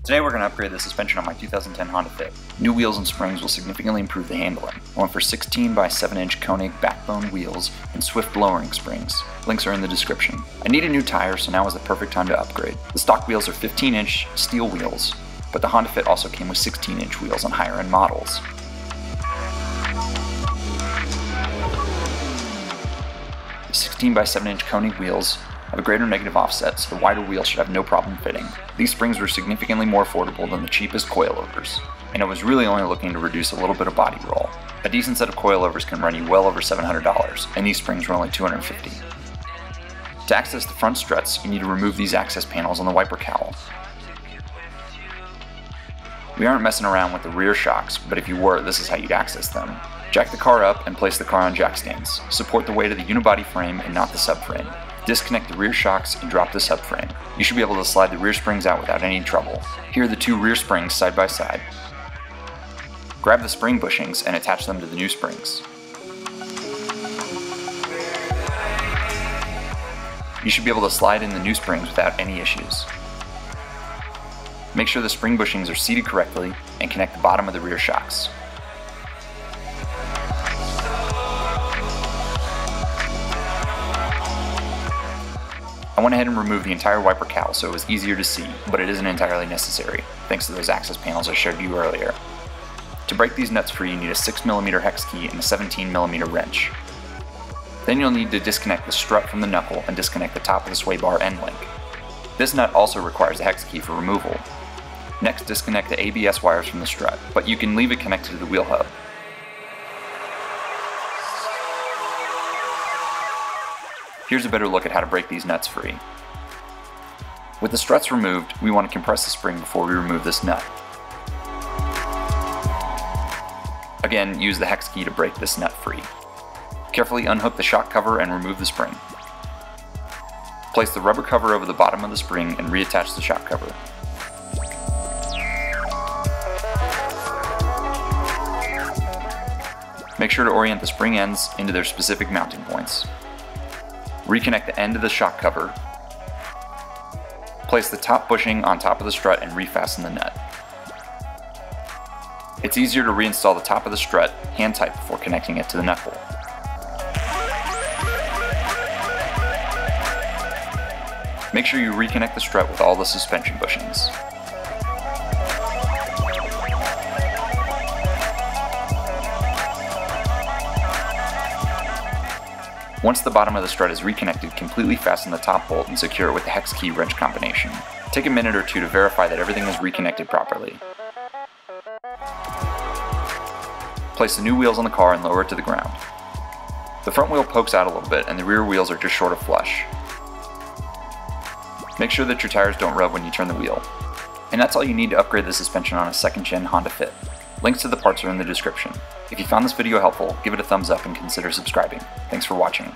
Today we're going to upgrade the suspension on my 2010 Honda Fit. New wheels and springs will significantly improve the handling. I went for 16 by 7 inch Konig backbone wheels and swift lowering springs. Links are in the description. I need a new tire, so now is the perfect time to upgrade. The stock wheels are 15 inch steel wheels, but the Honda Fit also came with 16 inch wheels on higher end models. The 16 by 7 inch Konig wheels have a greater negative offset, so the wider wheels should have no problem fitting. These springs were significantly more affordable than the cheapest coilovers, and I was really only looking to reduce a little bit of body roll. A decent set of coilovers can run you well over $700, and these springs were only $250. To access the front struts, you need to remove these access panels on the wiper cowl. We aren't messing around with the rear shocks, but if you were, this is how you'd access them. Jack the car up and place the car on jack stands. Support the weight of the unibody frame and not the subframe. Disconnect the rear shocks and drop the subframe. You should be able to slide the rear springs out without any trouble. Here are the two rear springs side by side. Grab the spring bushings and attach them to the new springs. You should be able to slide in the new springs without any issues. Make sure the spring bushings are seated correctly and connect the bottom of the rear shocks. I went ahead and removed the entire wiper cowl so it was easier to see, but it isn't entirely necessary, thanks to those access panels I showed you earlier. To break these nuts free, you need a 6mm hex key and a 17mm wrench. Then you'll need to disconnect the strut from the knuckle and disconnect the top of the sway bar end link. This nut also requires a hex key for removal. Next, disconnect the ABS wires from the strut, but you can leave it connected to the wheel hub. Here's a better look at how to break these nuts free. With the struts removed, we want to compress the spring before we remove this nut. Again, use the hex key to break this nut free. Carefully unhook the shock cover and remove the spring. Place the rubber cover over the bottom of the spring and reattach the shock cover. Make sure to orient the spring ends into their specific mounting points. Reconnect the end of the shock cover. Place the top bushing on top of the strut and refasten the nut. It's easier to reinstall the top of the strut hand tight before connecting it to the knuckle. Make sure you reconnect the strut with all the suspension bushings. Once the bottom of the strut is reconnected, completely fasten the top bolt and secure it with the hex key wrench combination. Take a minute or two to verify that everything is reconnected properly. Place the new wheels on the car and lower it to the ground. The front wheel pokes out a little bit and the rear wheels are just short of flush. Make sure that your tires don't rub when you turn the wheel. And that's all you need to upgrade the suspension on a 2nd gen Honda Fit. Links to the parts are in the description. If you found this video helpful, give it a thumbs up and consider subscribing. Thanks for watching.